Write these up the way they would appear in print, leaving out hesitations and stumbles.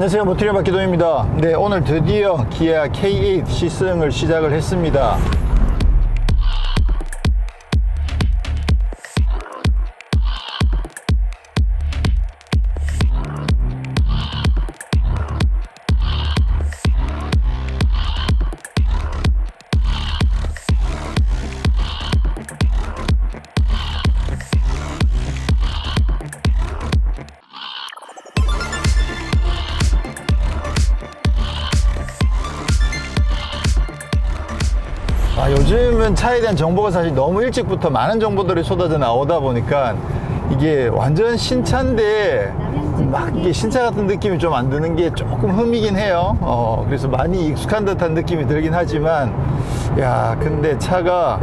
안녕하세요, 모티리얼 박기동입니다. 네, 오늘 드디어 기아 K8 시승을 시작을 했습니다. 요즘은 차에 대한 정보가 사실 너무 일찍부터 많은 정보들이 쏟아져 나오다 보니까 이게 완전 신차인데 막 이게 신차 같은 느낌이 좀 안 드는 게 조금 흠이긴 해요. 그래서 많이 익숙한 듯한 느낌이 들긴 하지만, 야, 근데 차가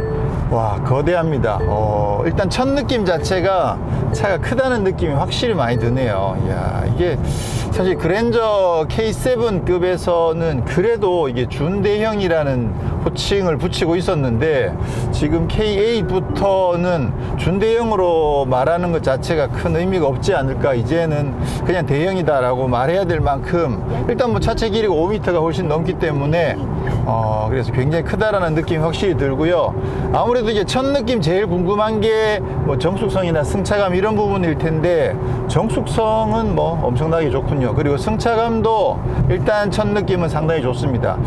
와, 거대합니다. 일단 첫 느낌 자체가 차가 크다는 느낌이 확실히 많이 드네요. 야, 이게 사실 그랜저 K7급에서는 그래도 이게 준대형이라는 호칭을 붙이고 있었는데, 지금 K8부터는 준대형으로 말하는 것 자체가 큰 의미가 없지 않을까. 이제는 그냥 대형이다라고 말해야 될 만큼 일단 뭐 차체 길이가 5m가 훨씬 넘기 때문에 그래서 굉장히 크다라는 느낌이 확실히 들고요. 아무래도 이제 첫 느낌 제일 궁금한 게 뭐 정숙성이나 승차감 이런 부분일 텐데, 정숙성은 뭐 엄청나게 좋군요. 그리고 승차감도 일단 첫 느낌은 상당히 좋습니다.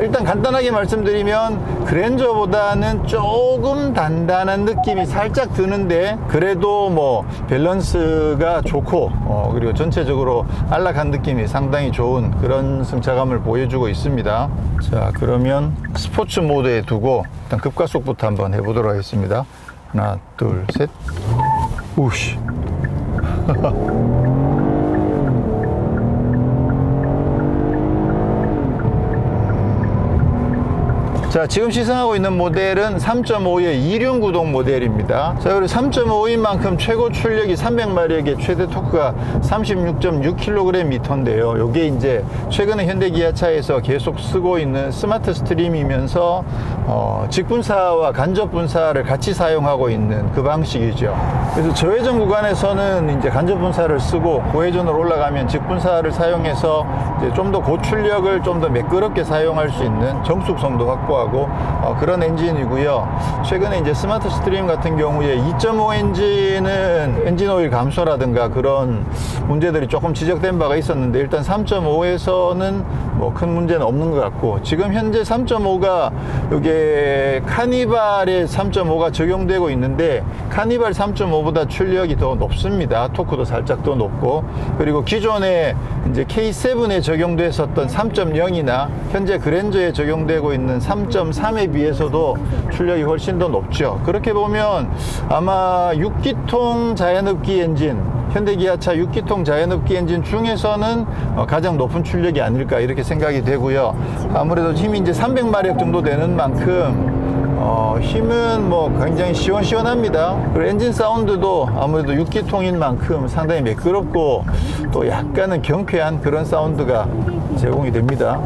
일단 간단하게 말씀드리면 그랜저보다는 조금 단단한 느낌이 살짝 드는데, 그래도 뭐 밸런스가 좋고 그리고 전체적으로 안락한 느낌이 상당히 좋은 그런 승차감을 보여주고 있습니다. 자, 그러면 스포츠 모드에 두고 일단 급가속부터 한번 해보도록 하겠습니다. 하나, 둘, 셋. 우씨. 자, 지금 시승하고 있는 모델은 3.5의 2륜 구동 모델입니다. 자, 그리고 3.5인 만큼 최고 출력이 300마력의 최대 토크가 36.6kgm인데요. 요게 이제 최근에 현대 기아차에서 계속 쓰고 있는 스마트 스트림이면서 직분사와 간접 분사를 같이 사용하고 있는 그 방식이죠. 그래서 저회전 구간에서는 이제 간접 분사를 쓰고, 고회전으로 올라가면 직분사를 사용해서 이제 좀 더 고출력을 좀 더 매끄럽게 사용할 수 있는 정숙성도 확보하고 그런 엔진이고요. 최근에 이제 스마트 스트림 같은 경우에 2.5 엔진은 엔진 오일 감소라든가 그런 문제들이 조금 지적된 바가 있었는데, 일단 3.5에서는 뭐 큰 문제는 없는 것 같고, 지금 현재 3.5가 이게 카니발에 3.5가 적용되고 있는데, 카니발 3.5보다 출력이 더 높습니다. 토크도 살짝 더 높고, 그리고 기존에 이제 K7에 적용됐었던 3.0이나 현재 그랜저에 적용되고 있는 3.3에 비해서도 출력이 훨씬 더 높죠. 그렇게 보면 아마 6기통 자연흡기 엔진, 현대기아차 6기통 자연흡기 엔진 중에서는 가장 높은 출력이 아닐까 이렇게 생각이 되고요. 아무래도 힘이 이제 300마력 정도 되는 만큼 힘은 뭐 굉장히 시원시원합니다. 그리고 엔진 사운드도 아무래도 6기통인 만큼 상당히 매끄럽고 또 약간은 경쾌한 그런 사운드가 제공이 됩니다.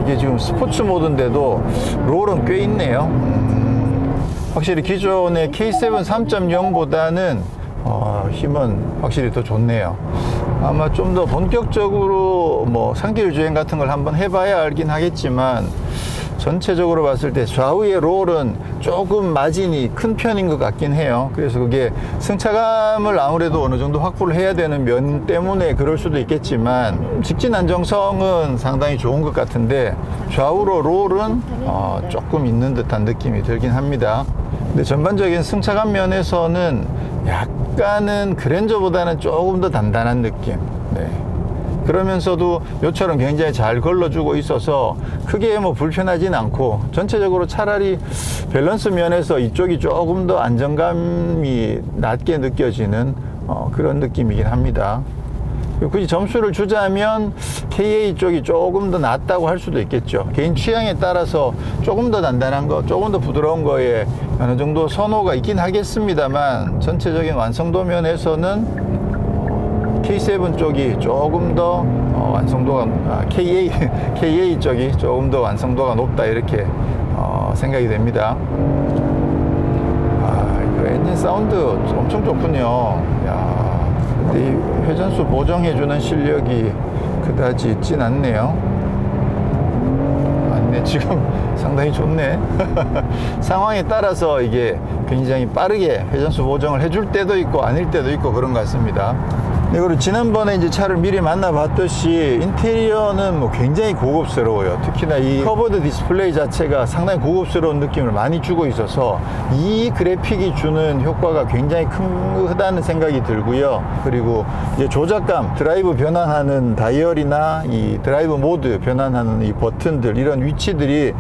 이게 지금 스포츠 모드인데도 롤은 꽤 있네요. 확실히 기존의 K7 3.0보다는 힘은 확실히 더 좋네요. 아마 좀 더 본격적으로 뭐 산길 주행 같은 걸 한번 해봐야 알긴 하겠지만, 전체적으로 봤을 때 좌우의 롤은 조금 마진이 큰 편인 것 같긴 해요. 그래서 그게 승차감을 아무래도 어느 정도 확보를 해야 되는 면 때문에 그럴 수도 있겠지만, 직진 안정성은 상당히 좋은 것 같은데 좌우로 롤은 조금 있는 듯한 느낌이 들긴 합니다. 근데 전반적인 승차감 면에서는 약간은 그랜저보다는 조금 더 단단한 느낌. 네. 그러면서도 요처럼 굉장히 잘 걸러주고 있어서 크게 뭐 불편하진 않고, 전체적으로 차라리 밸런스 면에서 이쪽이 조금 더 안정감이 낮게 느껴지는 그런 느낌이긴 합니다. 굳이 점수를 주자면 K8 쪽이 조금 더 낫다고 할 수도 있겠죠. 개인 취향에 따라서 조금 더 단단한 거, 조금 더 부드러운 거에 어느 정도 선호가 있긴 하겠습니다만, 전체적인 완성도 면에서는 K7 쪽이 조금 더 완성도가 K8 쪽이 조금 더 완성도가 높다 이렇게 생각이 됩니다. 이거 엔진 사운드 엄청 좋군요. 야, 근데 이 회전수 보정해주는 실력이 그다지 있진 않네요. 맞네. 지금 상당히 좋네. 상황에 따라서 이게 굉장히 빠르게 회전수 보정을 해줄 때도 있고 아닐 때도 있고 그런 것 같습니다. 네, 그리고 지난번에 이제 차를 미리 만나봤듯이 인테리어는 뭐 굉장히 고급스러워요. 특히나 이 커버드 디스플레이 자체가 상당히 고급스러운 느낌을 많이 주고 있어서 이 그래픽이 주는 효과가 굉장히 크다는 생각이 들고요. 그리고 이제 조작감, 드라이브 변환하는 다이얼이나 이 드라이브 모드 변환하는 이 버튼들, 이런 위치들이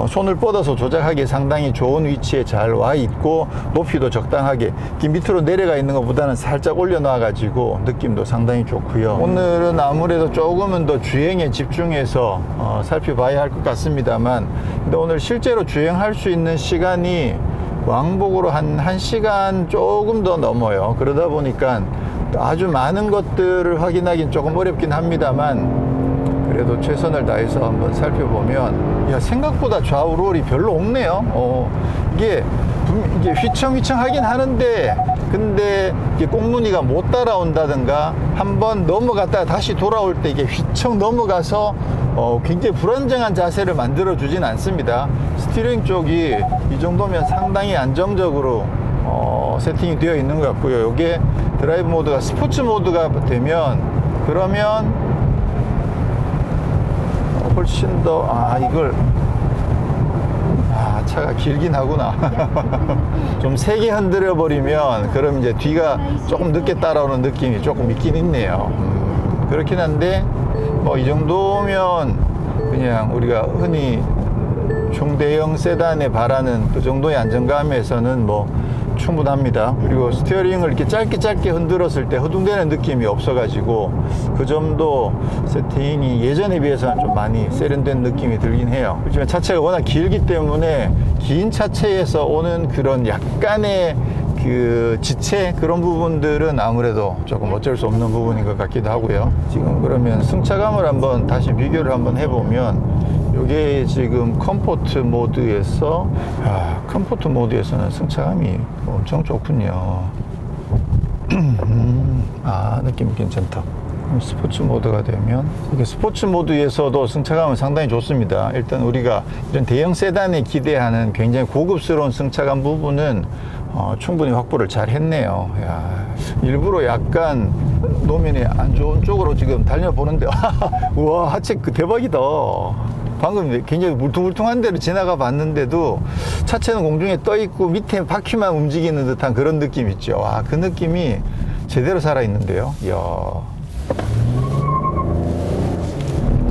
손을 뻗어서 조작하기 상당히 좋은 위치에 잘 와 있고, 높이도 적당하게 밑으로 내려가 있는 것보다는 살짝 올려놔 가지고 느낌도 상당히 좋고요. 오늘은 아무래도 조금은 더 주행에 집중해서 살펴봐야 할 것 같습니다만, 근데 오늘 실제로 주행할 수 있는 시간이 왕복으로 한 1시간 조금 더 넘어요. 그러다 보니까 아주 많은 것들을 확인하기는 조금 어렵긴 합니다만, 그래도 최선을 다해서 한번 살펴보면, 야, 생각보다 좌우 롤이 별로 없네요. 이게 휘청휘청하긴 하는데, 근데 이게 꽁무니가 못 따라온다든가 한번 넘어갔다가 다시 돌아올 때 이게 휘청 넘어가서 굉장히 불안정한 자세를 만들어 주진 않습니다. 스티어링 쪽이 이 정도면 상당히 안정적으로 세팅이 되어 있는 것 같고요. 이게 드라이브 모드가 스포츠 모드가 되면, 그러면 훨씬 더 차가 길긴 하구나. 좀 세게 흔들어 버리면 그럼 이제 뒤가 조금 늦게 따라오는 느낌이 조금 있긴 있네요. 그렇긴 한데 뭐 이 정도면 그냥 우리가 흔히 중대형 세단에 바라는 그 정도의 안정감에서는 뭐 충분합니다. 그리고 스티어링을 이렇게 짧게 흔들었을 때 허둥대는 느낌이 없어가지고 그 점도 세팅이 예전에 비해서는 좀 많이 세련된 느낌이 들긴 해요. 그렇지만 차체가 워낙 길기 때문에 긴 차체에서 오는 그런 약간의 그 지체, 그런 부분들은 아무래도 조금 어쩔 수 없는 부분인 것 같기도 하고요. 지금 그러면 승차감을 한번 다시 비교를 한번 해보면, 이게 지금 컴포트 모드에서, 컴포트 모드에서는 승차감이 엄청 좋군요. 느낌 괜찮다. 스포츠 모드가 되면, 이게 스포츠 모드에서도 승차감은 상당히 좋습니다. 일단 우리가 이런 대형 세단에 기대하는 굉장히 고급스러운 승차감 부분은 충분히 확보를 잘 했네요. 일부러 약간 노면이 안 좋은 쪽으로 지금 달려보는데, 우와, 하체 대박이다. 방금 굉장히 물퉁물퉁한 데를 지나가 봤는데도 차체는 공중에 떠 있고 밑에 바퀴만 움직이는 듯한 그런 느낌 있죠. 그 느낌이 제대로 살아있는데요. 이야.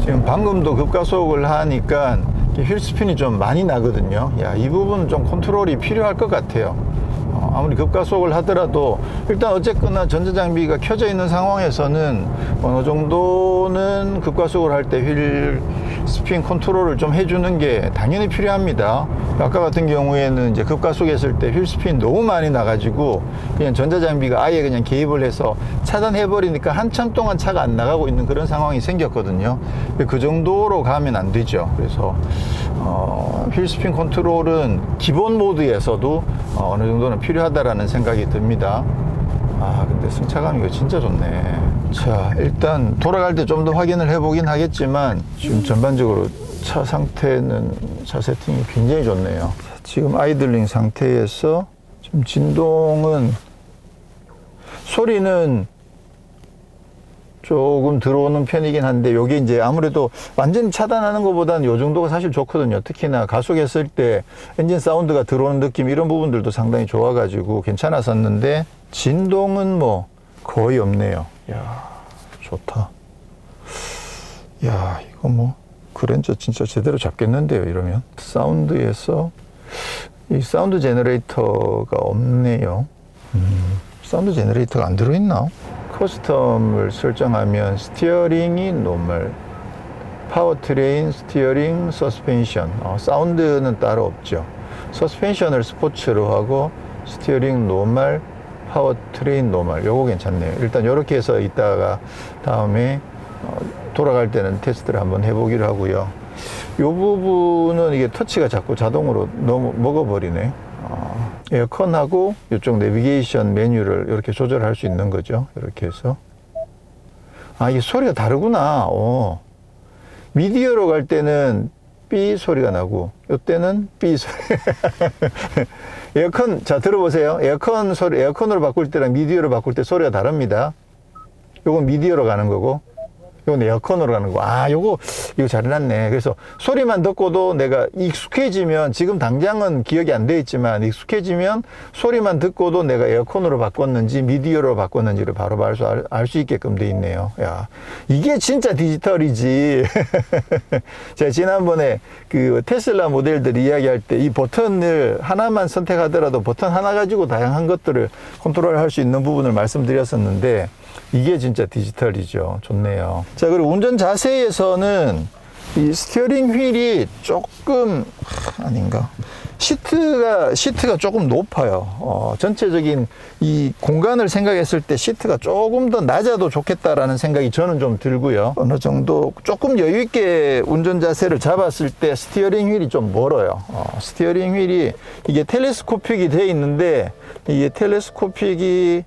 지금 방금도 급가속을 하니까 휠스핀이 좀 많이 나거든요. 이 부분은 좀 컨트롤이 필요할 것 같아요. 아무리 급가속을 하더라도 일단 어쨌거나 전자장비가 켜져 있는 상황에서는 어느 정도는 급가속을 할 때 휠 스핀 컨트롤을 좀 해주는 게 당연히 필요합니다. 아까 같은 경우에는 이제 급가속했을 때 휠 스핀 너무 많이 나가지고 그냥 전자장비가 아예 그냥 개입을 해서 차단해버리니까 한참 동안 차가 안 나가고 있는 그런 상황이 생겼거든요. 그 정도로 가면 안 되죠. 그래서 휠 스핀 컨트롤은 기본 모드에서도 어느 정도는 필요하다라는 생각이 듭니다. 근데 승차감이 이거 진짜 좋네. 자, 일단 돌아갈 때 좀 더 확인을 해보긴 하겠지만, 지금 전반적으로 차 상태는, 차 세팅이 굉장히 좋네요. 지금 아이들링 상태에서 지금 진동은, 소리는 조금 들어오는 편이긴 한데, 요게 이제 아무래도 완전히 차단하는 것보다는 요 정도가 사실 좋거든요. 특히나 가속했을 때 엔진 사운드가 들어오는 느낌, 이런 부분들도 상당히 좋아가지고 괜찮았었는데, 진동은 뭐 거의 없네요. 이야, 좋다. 이야, 이거 뭐 그랜저 진짜 제대로 잡겠는데요, 이러면. 사운드에서 이 사운드 제너레이터가 없네요. 사운드 제너레이터가 안 들어있나? 커스텀을 설정하면 스티어링이 노멀, 파워트레인, 스티어링, 서스펜션, 사운드는 따로 없죠. 서스펜션을 스포츠로 하고 스티어링 노멀, 파워트레인 노멀, 요거 괜찮네요. 일단 이렇게 해서 이따가 다음에 돌아갈 때는 테스트를 한번 해보기로 하고요. 요 부분은 이게 터치가 자꾸 자동으로 너무 먹어버리네. 에어컨하고 이쪽 내비게이션 메뉴를 이렇게 조절할 수 있는 거죠. 이렇게 해서. 아, 이게 소리가 다르구나. 미디어로 갈 때는 삐 소리가 나고, 이때는 삐 소리. 에어컨, 자, 들어보세요. 에어컨 소리, 에어컨으로 바꿀 때랑 미디어로 바꿀 때 소리가 다릅니다. 요건 미디어로 가는 거고, 요건 에어컨으로 가는 거. 아, 이거 잘 해놨네. 그래서 소리만 듣고도 내가 익숙해지면, 지금 당장은 기억이 안 돼 있지만, 익숙해지면 소리만 듣고도 내가 에어컨으로 바꿨는지 미디어로 바꿨는지를 바로 알 수 있게끔 돼 있네요. 야, 이게 진짜 디지털이지. 제가 지난번에 그 테슬라 모델들 이야기할 때 이 버튼을 하나만 선택하더라도 버튼 하나 가지고 다양한 것들을 컨트롤 할 수 있는 부분을 말씀드렸었는데, 이게 진짜 디지털이죠. 좋네요. 자, 그리고 운전 자세에서는 이 스티어링 휠이 조금 아닌가? 시트가 조금 높아요. 전체적인 이 공간을 생각했을 때 시트가 조금 더 낮아도 좋겠다라는 생각이 저는 좀 들고요. 어느 정도 조금 여유 있게 운전 자세를 잡았을 때 스티어링 휠이 좀 멀어요. 스티어링 휠이 이게 텔레스코픽이 되어 있는데, 이게 텔레스코픽이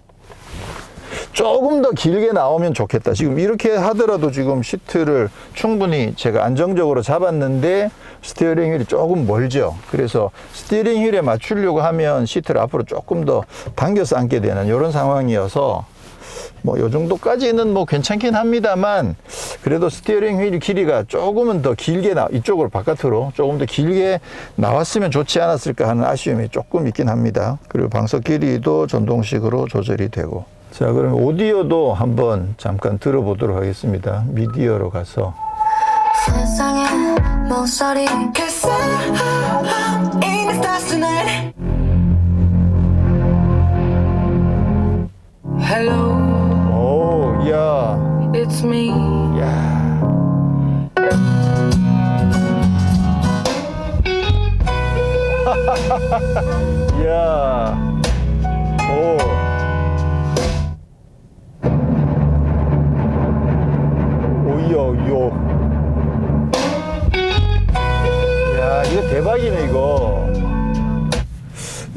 조금 더 길게 나오면 좋겠다. 지금 이렇게 하더라도 지금 시트를 충분히 제가 안정적으로 잡았는데 스티어링 휠이 조금 멀죠. 그래서 스티어링 휠에 맞추려고 하면 시트를 앞으로 조금 더 당겨서 앉게 되는 이런 상황이어서 뭐 요 정도까지는 뭐 괜찮긴 합니다만, 그래도 스티어링 휠 길이가 조금은 더 길게 이쪽으로 바깥으로 조금 더 길게 나왔으면 좋지 않았을까 하는 아쉬움이 조금 있긴 합니다. 그리고 방석 길이도 전동식으로 조절이 되고. 자, 그럼 오디오도 한번 잠깐 들어보도록 하겠습니다. 미디어로 가서. 세상에 목소리 Hello. 오, 야. It's me. 야. 야. 오. 오요. 야, 이거 대박이네, 이거.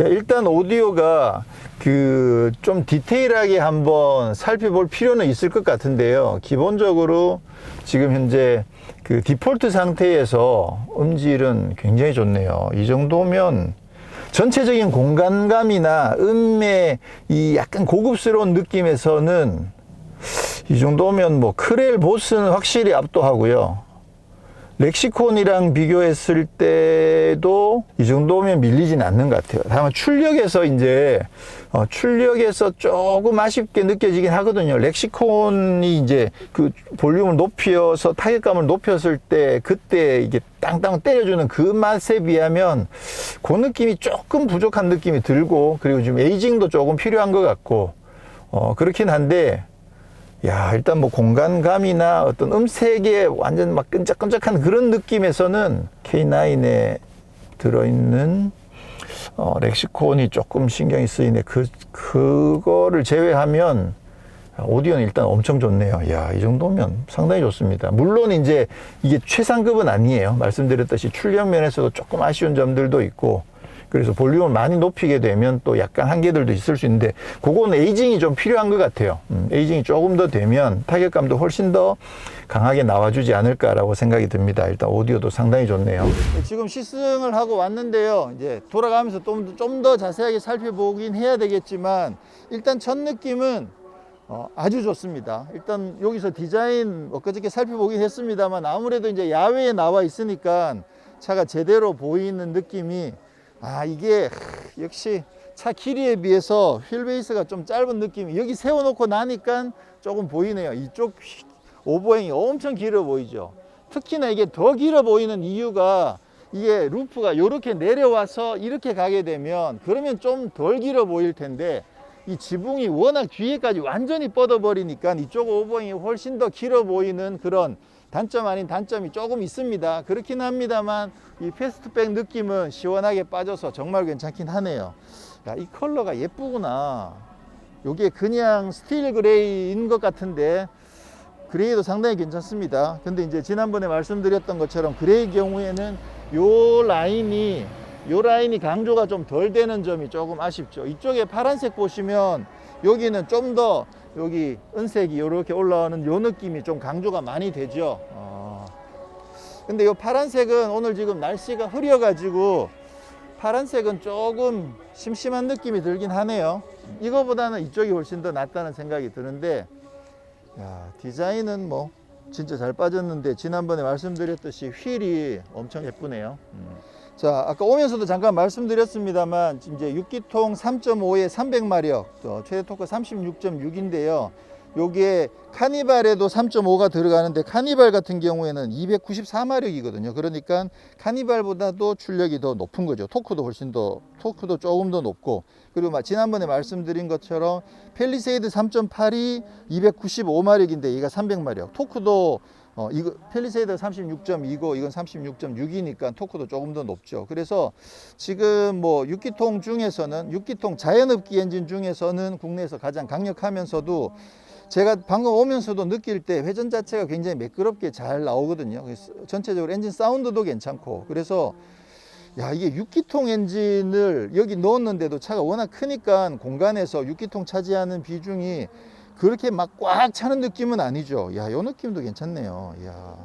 야, 일단 오디오가 좀 디테일하게 한번 살펴볼 필요는 있을 것 같은데요. 기본적으로 지금 현재 그 디폴트 상태에서 음질은 굉장히 좋네요. 이 정도면 전체적인 공간감이나 음의 이 약간 고급스러운 느낌에서는 이 정도면 뭐 크렐 보스는 확실히 압도하고요. 렉시콘이랑 비교했을 때도 이 정도면 밀리진 않는 것 같아요. 다만 출력에서 조금 아쉽게 느껴지긴 하거든요. 렉시콘이 이제 그 볼륨을 높여서 타격감을 높였을 때 그때 이게 땅땅 때려주는 그 맛에 비하면 그 느낌이 조금 부족한 느낌이 들고, 그리고 지금 에이징도 조금 필요한 것 같고, 그렇긴 한데, 야, 일단 뭐 공간감이나 어떤 음색에 완전 막 끈적끈적한 그런 느낌에서는 K9에 들어있는 렉시콘이 조금 신경이 쓰이네. 그거를 제외하면 오디오는 일단 엄청 좋네요. 야, 이 정도면 상당히 좋습니다. 물론 이제 이게 최상급은 아니에요. 말씀드렸듯이 출력 면에서도 조금 아쉬운 점들도 있고, 그래서 볼륨을 많이 높이게 되면 또 약간 한계들도 있을 수 있는데, 그거는 에이징이 좀 필요한 것 같아요. 에이징이 조금 더 되면 타격감도 훨씬 더 강하게 나와주지 않을까라고 생각이 듭니다. 일단 오디오도 상당히 좋네요. 지금 시승을 하고 왔는데요. 이제 돌아가면서 좀 더 자세하게 살펴보긴 해야 되겠지만, 일단 첫 느낌은 아주 좋습니다. 일단 여기서 디자인 엊그저께 살펴보긴 했습니다만, 아무래도 이제 야외에 나와 있으니까 차가 제대로 보이는 느낌이, 이게 역시 차 길이에 비해서 휠 베이스가 좀 짧은 느낌이 여기 세워놓고 나니까 조금 보이네요. 이쪽 오버행이 엄청 길어 보이죠. 특히나 이게 더 길어 보이는 이유가, 이게 루프가 이렇게 내려와서 이렇게 가게 되면 그러면 좀 덜 길어 보일 텐데, 이 지붕이 워낙 뒤에까지 완전히 뻗어버리니까 이쪽 오버행이 훨씬 더 길어 보이는 그런 단점 아닌 단점이 조금 있습니다. 그렇긴 합니다만 이 패스트백 느낌은 시원하게 빠져서 정말 괜찮긴 하네요. 야, 이 컬러가 예쁘구나. 요게 그냥 스틸 그레이인 것 같은데 그레이도 상당히 괜찮습니다. 근데 이제 지난번에 말씀드렸던 것처럼 그레이 경우에는 요 라인이 요 라인이 강조가 좀 덜 되는 점이 조금 아쉽죠. 이쪽에 파란색 보시면 여기는 좀 더 여기 은색이 이렇게 올라오는 요 느낌이 좀 강조가 많이 되죠. 근데 요 파란색은 오늘 지금 날씨가 흐려가지고 파란색은 조금 심심한 느낌이 들긴 하네요. 이거보다는 이쪽이 훨씬 더 낫다는 생각이 드는데, 야, 디자인은 뭐 진짜 잘 빠졌는데 지난번에 말씀드렸듯이 휠이 엄청 예쁘네요. 자, 아까 오면서도 잠깐 말씀드렸습니다만 이제 6기통 3.5에 300마력, 최대 토크 36.6인데요. 요게 카니발에도 3.5가 들어가는데 카니발 같은 경우에는 294마력이거든요. 그러니까 카니발보다도 출력이 더 높은 거죠. 토크도 조금 더 높고, 그리고 지난번에 말씀드린 것처럼 펠리세이드 3.8이 295마력인데 얘가 300마력. 토크도 이거 펠리세이드가 36.2고 이건 36.6이니까 토크도 조금 더 높죠. 그래서 지금 뭐 6기통 중에서는 6기통 자연흡기 엔진 중에서는 국내에서 가장 강력하면서도 제가 방금 오면서도 느낄 때 회전 자체가 굉장히 매끄럽게 잘 나오거든요. 전체적으로 엔진 사운드도 괜찮고, 그래서 야, 이게 6기통 엔진을 여기 넣었는데도 차가 워낙 크니까 공간에서 6기통 차지하는 비중이 그렇게 막 꽉 차는 느낌은 아니죠. 야, 요 느낌도 괜찮네요. 야,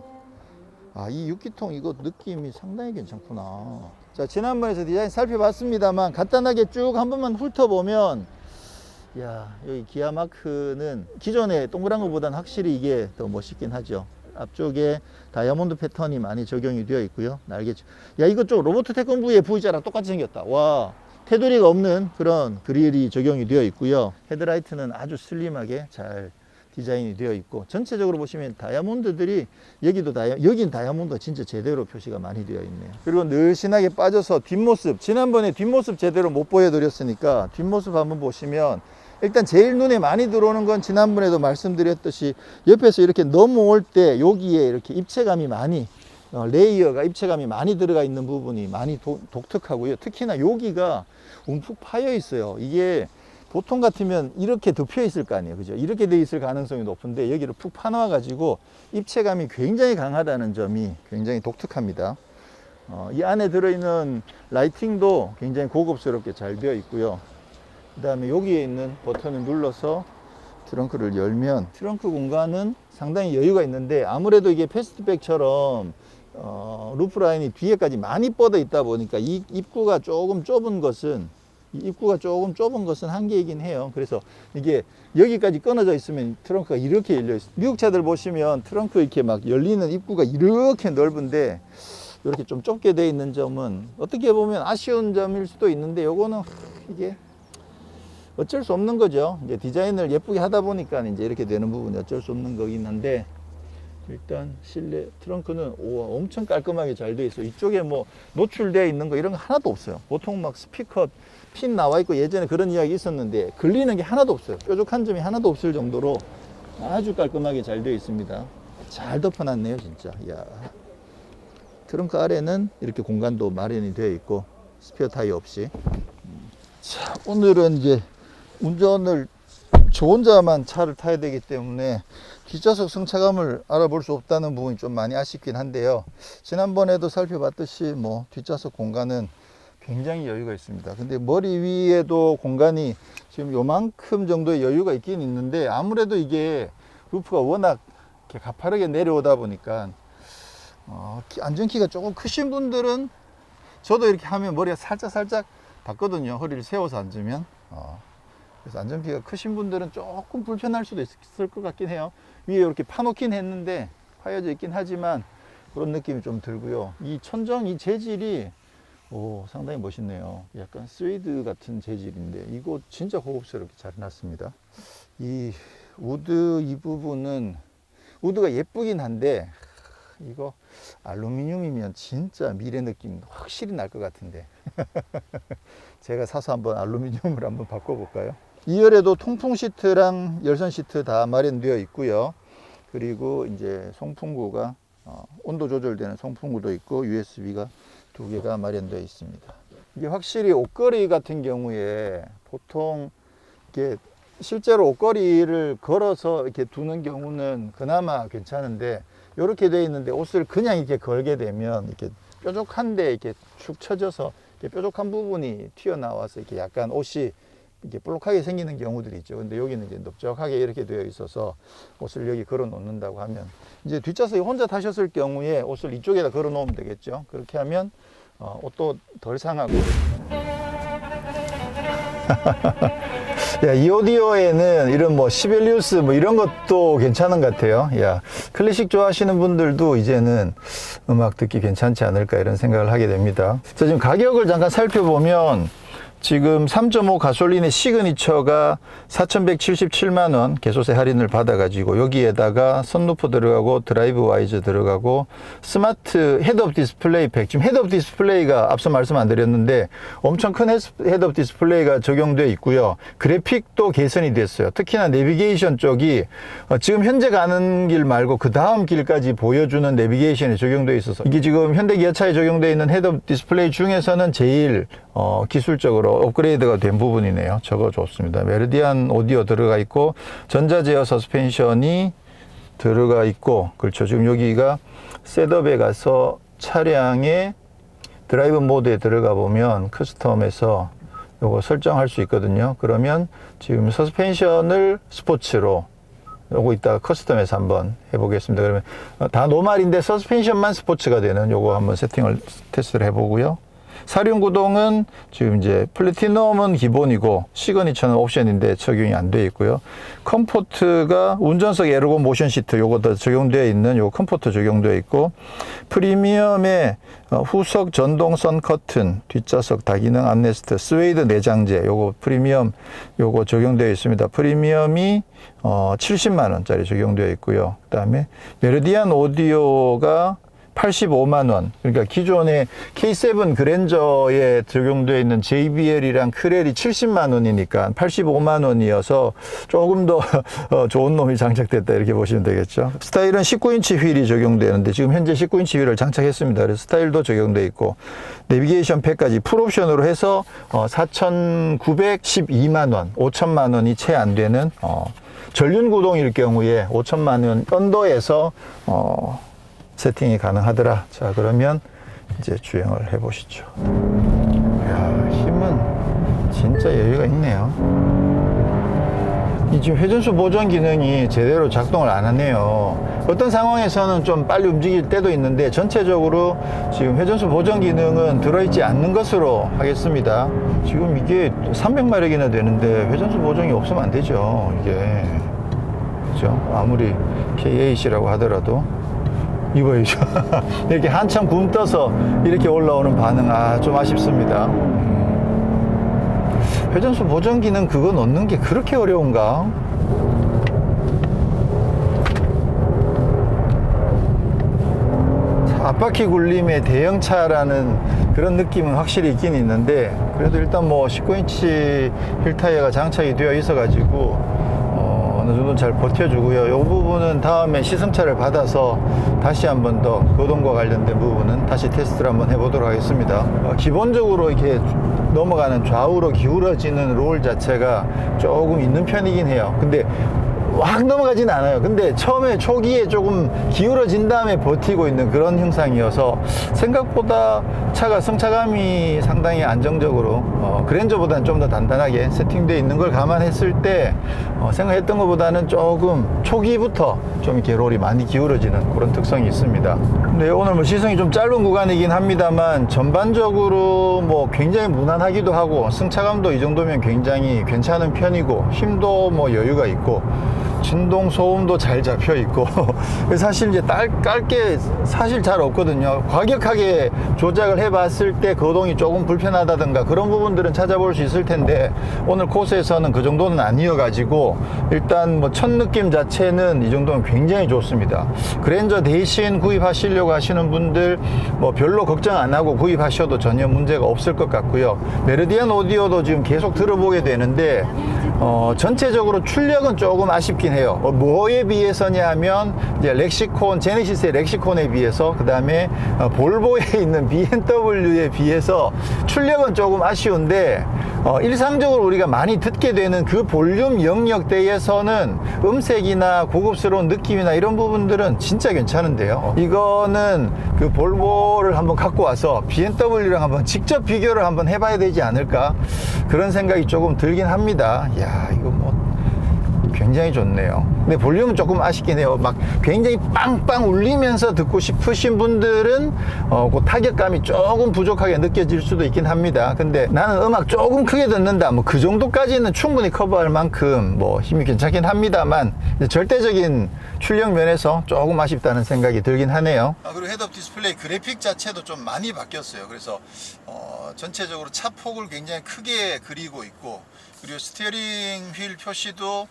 아, 이 6기통 이거 느낌이 상당히 괜찮구나. 자, 지난번에서 디자인 살펴봤습니다만 간단하게 쭉 한 번만 훑어보면, 야, 여기 기아 마크는 기존의 동그란 것보다는 확실히 이게 더 멋있긴 하죠. 앞쪽에 다이아몬드 패턴이 많이 적용이 되어 있고요. 날개. 야, 이거 좀 로버트 태권브이의 V자랑 똑같이 생겼다. 와, 테두리가 없는 그런 그릴이 적용이 되어 있고요. 헤드라이트는 아주 슬림하게 잘 디자인이 되어 있고, 전체적으로 보시면 다이아몬드들이 여긴 다이아몬드가 진짜 제대로 표시가 많이 되어 있네요. 그리고 늘씬하게 빠져서 뒷모습, 지난번에 뒷모습 제대로 못 보여드렸으니까 뒷모습 한번 보시면, 일단 제일 눈에 많이 들어오는 건 지난번에도 말씀드렸듯이 옆에서 이렇게 넘어올 때 여기에 이렇게 입체감이 많이 레이어가 입체감이 많이 들어가 있는 부분이 많이 독특하고요. 특히나 여기가 움푹 파여 있어요. 이게 보통 같으면 이렇게 덮여 있을 거 아니에요, 그죠? 이렇게 돼 있을 가능성이 높은데 여기를 푹 파놔 가지고 입체감이 굉장히 강하다는 점이 굉장히 독특합니다. 이 안에 들어있는 라이팅도 굉장히 고급스럽게 잘 되어 있고요. 그 다음에 여기에 있는 버튼을 눌러서 트렁크를 열면 트렁크 공간은 상당히 여유가 있는데, 아무래도 이게 패스트백처럼 루프 라인이 뒤에까지 많이 뻗어 있다 보니까 이 입구가 조금 좁은 것은 한계이긴 해요. 그래서 이게 여기까지 끊어져 있으면 트렁크가 이렇게 열려 있어요. 미국 차들 보시면 트렁크 이렇게 막 열리는 입구가 이렇게 넓은데 이렇게 좀 좁게 되어 있는 점은 어떻게 보면 아쉬운 점일 수도 있는데, 요거는 이게 어쩔 수 없는 거죠. 이제 디자인을 예쁘게 하다 보니까 이제 이렇게 되는 부분이 어쩔 수 없는 거긴 한데, 일단 실내 트렁크는 엄청 깔끔하게 잘 되어 있어요. 이쪽에 뭐 노출되어 있는 거 이런 거 하나도 없어요. 보통 막 스피커 핀 나와 있고 예전에 그런 이야기 있었는데 걸리는 게 하나도 없어요. 뾰족한 점이 하나도 없을 정도로 아주 깔끔하게 잘 되어 있습니다. 잘 덮어놨네요, 진짜. 이야. 트렁크 아래는 이렇게 공간도 마련이 되어 있고 스페어 타이어 없이. 자, 오늘은 이제 운전을 저 혼자만 차를 타야 되기 때문에 뒷좌석 승차감을 알아볼 수 없다는 부분이 좀 많이 아쉽긴 한데요. 지난번에도 살펴봤듯이 뭐 뒷좌석 공간은 굉장히 여유가 있습니다. 근데 머리 위에도 공간이 지금 요만큼 정도의 여유가 있긴 있는데, 아무래도 이게 루프가 워낙 이렇게 가파르게 내려오다 보니까 안전키가 조금 크신 분들은, 저도 이렇게 하면 머리가 살짝 닿거든요. 허리를 세워서 앉으면. 그래서 안전피가 크신 분들은 조금 불편할 수도 있을 것 같긴 해요. 위에 이렇게 파놓긴 했는데 파여져 있긴 하지만 그런 느낌이 좀 들고요. 이 천정 이 재질이 상당히 멋있네요. 약간 스웨이드 같은 재질인데 이거 진짜 고급스럽게 잘 해놨습니다. 이 우드 이 부분은 우드가 예쁘긴 한데, 이거 알루미늄이면 진짜 미래 느낌 확실히 날 것 같은데 제가 사서 한번 알루미늄을 한번 바꿔볼까요? 2열에도 통풍 시트랑 열선 시트 다 마련되어 있고요. 그리고 이제 송풍구가 온도 조절되는 송풍구도 있고 USB가 2개가 마련되어 있습니다. 이게 확실히 옷걸이 같은 경우에 보통 이게 실제로 옷걸이를 걸어서 이렇게 두는 경우는 그나마 괜찮은데, 이렇게 되어 있는데 옷을 그냥 이렇게 걸게 되면 이렇게 뾰족한데 이렇게 축 처져서 이렇게 뾰족한 부분이 튀어나와서 이렇게 약간 옷이 이렇게 볼록하게 생기는 경우들이 있죠. 근데 여기는 이제 넓적하게 이렇게 되어 있어서 옷을 여기 걸어 놓는다고 하면 이제 뒷좌석에 혼자 타셨을 경우에 옷을 이쪽에다 걸어 놓으면 되겠죠. 그렇게 하면 옷도 덜 상하고. 야, 이 오디오에는 이런 뭐 시벨리우스 뭐 이런 것도 괜찮은 것 같아요. 야, 클래식 좋아하시는 분들도 이제는 음악 듣기 괜찮지 않을까 이런 생각을 하게 됩니다. 자, 지금 가격을 잠깐 살펴보면 지금 3.5 가솔린의 시그니처가 4,177만원 개소세 할인을 받아가지고 여기에다가 선루프 들어가고 드라이브 와이저 들어가고 스마트 헤드업 디스플레이 팩, 지금 헤드업 디스플레이가 앞서 말씀 안 드렸는데 엄청 큰 헤드업 디스플레이가 적용되어 있고요. 그래픽도 개선이 됐어요. 특히나 내비게이션 쪽이 지금 현재 가는 길 말고 그 다음 길까지 보여주는 내비게이션이 적용되어 있어서 이게 지금 현대 기아차에 적용되어 있는 헤드업 디스플레이 중에서는 제일 기술적으로 업그레이드가 된 부분이네요. 저거 좋습니다. 메르디안 오디오 들어가 있고 전자제어 서스펜션이 들어가 있고, 그렇죠. 지금 여기가 셋업에 가서 차량의 드라이브 모드에 들어가 보면 커스텀에서 요거 설정할 수 있거든요. 그러면 지금 서스펜션을 스포츠로 요거 이따가 커스텀에서 한번 해보겠습니다. 그러면 다 노말인데 서스펜션만 스포츠가 되는 요거 한번 세팅을 테스트를 해보고요. 사륜 구동은 지금 이제 플래티넘은 기본이고 시그니처는 옵션인데 적용이 안 되어 있고요. 컴포트가 운전석 에르고 모션 시트 요것도 적용되어 있는 요 컴포트 적용되어 있고, 프리미엄의 후석 전동 선 커튼, 뒷좌석 다기능 암레스트, 스웨이드 내장재 요거 프리미엄 요거 적용되어 있습니다. 프리미엄이 70만 원짜리 적용되어 있고요. 그다음에 메르디안 오디오가 85만원. 그러니까 기존의 K7 그랜저에 적용되어 있는 JBL이랑 크렐이 70만원이니까 85만원이어서 조금 더 좋은 놈이 장착됐다 이렇게 보시면 되겠죠. 스타일은 19인치 휠이 적용되는데 지금 현재 19인치 휠을 장착했습니다. 그래서 스타일도 적용되어 있고 내비게이션 팩까지 풀옵션으로 해서 4,912만원, 5천만원이 채 안 되는 전륜 구동일 경우에 5천만원 언더에서 세팅이 가능하더라. 자, 그러면 이제 주행을 해 보시죠. 이야, 힘은 진짜 여유가 있네요. 이 지금 회전수 보정 기능이 제대로 작동을 안 하네요. 어떤 상황에서는 좀 빨리 움직일 때도 있는데 전체적으로 지금 회전수 보정 기능은 들어있지 않는 것으로 하겠습니다. 지금 이게 300마력이나 되는데 회전수 보정이 없으면 안 되죠. 이게 그죠? 아무리 K8이라고 하더라도 이거이죠. 이렇게 한참 굼 떠서 이렇게 올라오는 반응, 좀 아쉽습니다. 회전수 보정 기능 그거 넣는 게 그렇게 어려운가? 앞바퀴 굴림의 대형차라는 그런 느낌은 확실히 있긴 있는데, 그래도 일단 뭐 19인치 휠 타이어가 장착이 되어 있어 가지고 어느 정도 잘 버텨주고요. 이 부분은 다음에 시승차를 받아서 다시 한 번 더 거동과 관련된 부분은 다시 테스트를 한번 해보도록 하겠습니다. 기본적으로 이렇게 넘어가는 좌우로 기울어지는 롤 자체가 조금 있는 편이긴 해요. 근데 확 넘어가진 않아요. 근데 처음에 초기에 조금 기울어진 다음에 버티고 있는 그런 형상이어서 생각보다 차가 승차감이 상당히 안정적으로 그랜저보다는 좀 더 단단하게 세팅되어 있는 걸 감안했을 때 생각했던 것보다는 조금 초기부터 좀 이렇게 롤이 많이 기울어지는 그런 특성이 있습니다. 근데 오늘 뭐 시승이 좀 짧은 구간이긴 합니다만 전반적으로 뭐 굉장히 무난하기도 하고 승차감도 이 정도면 굉장히 괜찮은 편이고 힘도 뭐 여유가 있고 진동 소음도 잘 잡혀 있고 사실 이제 깔게 사실 잘 없거든요. 과격하게 조작을 해봤을 때 거동이 조금 불편하다든가 그런 부분들은 찾아볼 수 있을 텐데 오늘 코스에서는 그 정도는 아니어가지고 일단 뭐 첫 느낌 자체는 이 정도면 굉장히 좋습니다. 그랜저 대신 구입하시려고 하시는 분들 뭐 별로 걱정 안 하고 구입하셔도 전혀 문제가 없을 것 같고요. 메르디안 오디오도 지금 계속 들어보게 되는데 전체적으로 출력은 조금 아쉽긴 해요. 뭐에 비해서냐 하면 이제 렉시콘, 제네시스의 렉시콘에 비해서 그 다음에 볼보에 있는 BMW에 비해서 출력은 조금 아쉬운데 일상적으로 우리가 많이 듣게 되는 그 볼륨 영역대에서는 음색이나 고급스러운 느낌이나 이런 부분들은 진짜 괜찮은데요. 이거는 그 볼보를 한번 갖고 와서 BMW랑 한번 직접 비교를 한번 해봐야 되지 않을까, 그런 생각이 조금 들긴 합니다. 이야, 이거 뭐 굉장히 좋네요. 근데 볼륨은 조금 아쉽긴 해요. 막 굉장히 빵빵 울리면서 듣고 싶으신 분들은 그 타격감이 조금 부족하게 느껴질 수도 있긴 합니다. 근데 나는 음악 조금 크게 듣는다, 뭐 그 정도까지는 충분히 커버할 만큼 뭐 힘이 괜찮긴 합니다만, 절대적인 출력 면에서 조금 아쉽다는 생각이 들긴 하네요. 그리고 헤드업 디스플레이 그래픽 자체도 좀 많이 바뀌었어요. 그래서 전체적으로 차폭을 굉장히 크게 그리고 있고, 그리고 스티어링 휠 표시도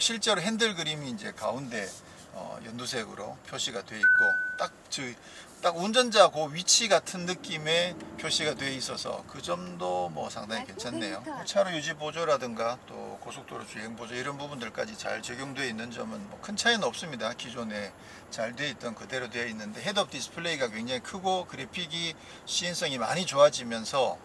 실제로 핸들 그림이 이제 가운데 연두색으로 표시가 되어 있고, 딱 운전자 그 위치 같은 느낌의 표시가 되어 있어서 그 점도 뭐 상당히 괜찮네요. 차로 유지 보조라든가 또 고속도로 주행 보조 이런 부분들까지 잘 적용되어 있는 점은 뭐 큰 차이는 없습니다. 기존에 잘 되어 있던 그대로 되어 있는데, 헤드업 디스플레이가 굉장히 크고 그래픽이 시인성이 많이 좋아지면서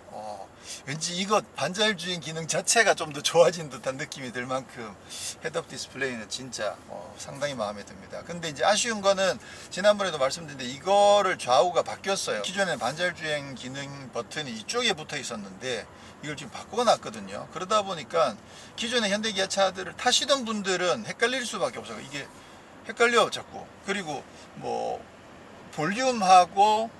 왠지 이것 반자율 주행 기능 자체가 좀 더 좋아진 듯한 느낌이 들 만큼 헤드업 디스플레이는 진짜 상당히 마음에 듭니다. 근데 이제 아쉬운 거는 지난번에도 말씀드렸는데 이거를 좌우가 바뀌었어요. 기존에는 반자율 주행 기능 버튼이 이쪽에 붙어 있었는데 이걸 지금 바꿔놨거든요. 그러다 보니까 기존의 현대기아 차들을 타시던 분들은 헷갈릴 수밖에 없어요. 이게 헷갈려 자꾸. 그리고 뭐 볼륨하고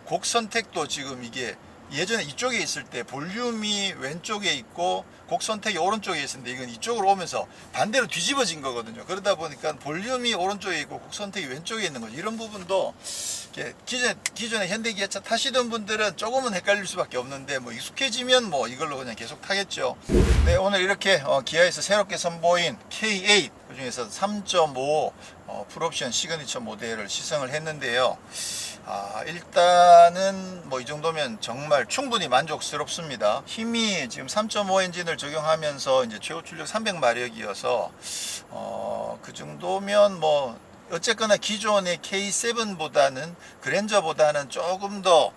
곡 선택도 지금 이게 예전에 이쪽에 있을 때 볼륨이 왼쪽에 있고 곡 선택이 오른쪽에 있었는데, 이건 이쪽으로 오면서 반대로 뒤집어진 거거든요. 그러다 보니까 볼륨이 오른쪽에 있고 곡 선택이 왼쪽에 있는 거죠. 이런 부분도 기존에 현대기아차 타시던 분들은 조금은 헷갈릴 수밖에 없는데, 뭐 익숙해지면 뭐 이걸로 그냥 계속 타겠죠. 네, 오늘 이렇게 기아에서 새롭게 선보인 K8 그중에서 3.5 풀옵션 시그니처 모델을 시승을 했는데요. 일단은 뭐 이 정도면 정말 충분히 만족스럽습니다. 힘이 지금 3.5 엔진을 적용하면서 이제 최고 출력 300마력이어서 그 정도면 뭐 어쨌거나 기존의 K7보다는 그랜저보다는 조금 더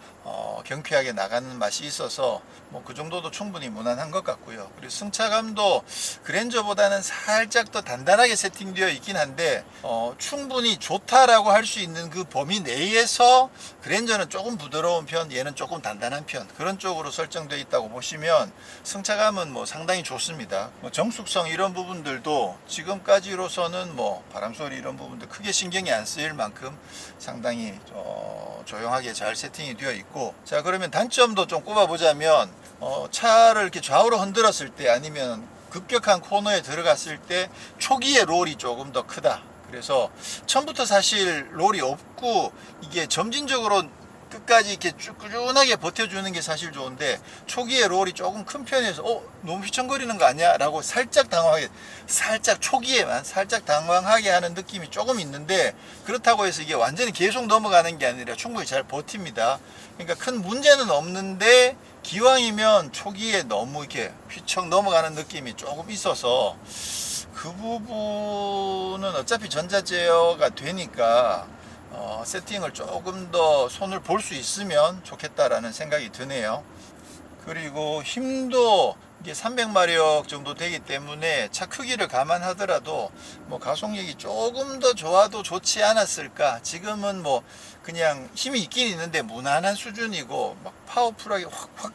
경쾌하게 나가는 맛이 있어서 뭐 그 정도도 충분히 무난한 것 같고요. 그리고 승차감도 그랜저보다는 살짝 더 단단하게 세팅되어 있긴 한데 충분히 좋다라고 할 수 있는 그 범위 내에서 그랜저는 조금 부드러운 편, 얘는 조금 단단한 편, 그런 쪽으로 설정되어 있다고 보시면 승차감은 뭐 상당히 좋습니다. 뭐 정숙성 이런 부분들도 지금까지로서는 뭐 바람소리 이런 부분들 크게 신경이 안 쓰일 만큼 상당히 조용하게 잘 세팅이 되어 있고, 자 그러면 단점도 좀 꼽아보자면 차를 이렇게 좌우로 흔들었을 때 아니면 급격한 코너에 들어갔을 때 초기에 롤이 조금 더 크다. 그래서 처음부터 사실 롤이 없고 이게 점진적으로 끝까지 이렇게 꾸준하게 버텨주는 게 사실 좋은데, 초기에 롤이 조금 큰 편이어서 너무 휘청거리는 거 아니야? 라고 살짝 초기에만 살짝 당황하게 하는 느낌이 조금 있는데, 그렇다고 해서 이게 완전히 계속 넘어가는 게 아니라 충분히 잘 버팁니다. 그러니까 큰 문제는 없는데, 기왕이면 초기에 너무 이렇게 휘청 넘어가는 느낌이 조금 있어서 그 부분은 어차피 전자 제어가 되니까 세팅을 조금 더 손을 볼 수 있으면 좋겠다라는 생각이 드네요. 그리고 힘도 이게 300마력 정도 되기 때문에 차 크기를 감안하더라도 뭐 가속력이 조금 더 좋아도 좋지 않았을까. 지금은 뭐 그냥 힘이 있긴 있는데 무난한 수준이고, 막 파워풀하게 확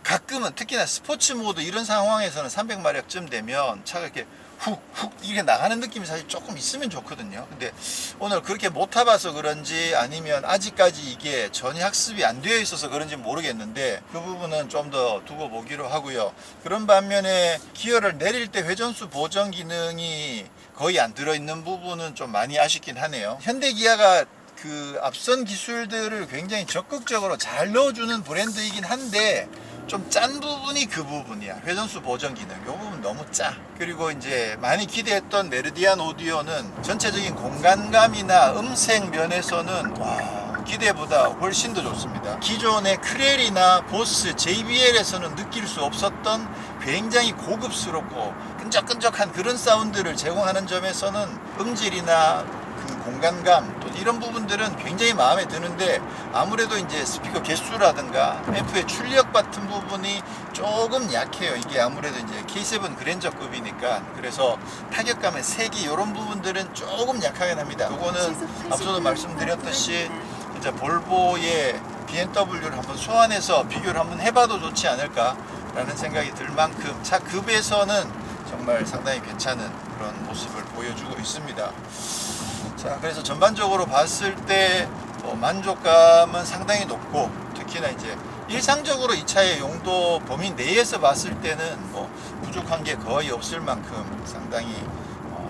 가끔은 특히나 스포츠 모드 이런 상황에서는 300마력쯤 되면 차가 이렇게 훅 이게 나가는 느낌이 사실 조금 있으면 좋거든요. 근데 오늘 그렇게 못 타봐서 그런지 아니면 아직까지 이게 전혀 학습이 안 되어 있어서 그런지 모르겠는데, 그 부분은 좀 더 두고 보기로 하고요. 그런 반면에 기어를 내릴 때 회전수 보정 기능이 거의 안 들어있는 부분은 좀 많이 아쉽긴 하네요. 현대기아가 그 앞선 기술들을 굉장히 적극적으로 잘 넣어주는 브랜드이긴 한데, 좀 짠 부분이 그 부분이야. 회전수 보정 기능 이 부분 너무 짜. 그리고 이제 많이 기대했던 메르디안 오디오는 전체적인 공간감이나 음색 면에서는 기대보다 훨씬 더 좋습니다. 기존의 크렐이나 보스, JBL에서는 느낄 수 없었던 굉장히 고급스럽고 끈적끈적한 그런 사운드를 제공하는 점에서는 음질이나 그 공간감, 또 이런 부분들은 굉장히 마음에 드는데 아무래도 이제 스피커 개수라든가 앰프의 출력 같은 부분이 조금 약해요. 이게 아무래도 이제 K7 그랜저급이니까. 그래서 타격감의 색이 이런 부분들은 조금 약하게 납니다. 그거는 앞서도 말씀드렸듯이 진짜 볼보의 BMW를 한번 소환해서 비교를 한번 해봐도 좋지 않을까라는 생각이 들 만큼 차 급에서는 정말 상당히 괜찮은 그런 모습을 보여주고 있습니다. 자, 그래서 전반적으로 봤을 때 만족감은 상당히 높고, 특히나 이제 일상적으로 이 차의 용도 범위 내에서 봤을 때는 부족한 게 거의 없을 만큼 상당히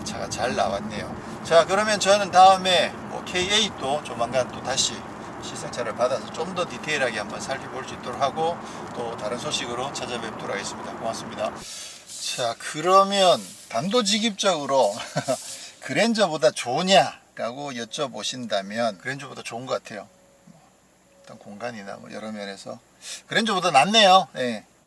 차가 잘 나왔네요. 자, 그러면 저는 다음에 K8도 조만간 또 다시 시승차를 받아서 좀 더 디테일하게 한번 살펴볼 수 있도록 하고 또 다른 소식으로 찾아뵙도록 하겠습니다. 고맙습니다. 자, 그러면 단도직입적으로 그랜저보다 좋냐라고 여쭤보신다면 그랜저보다 좋은 것 같아요. 일단 공간이나 여러 면에서 그랜저보다 낫네요. 네.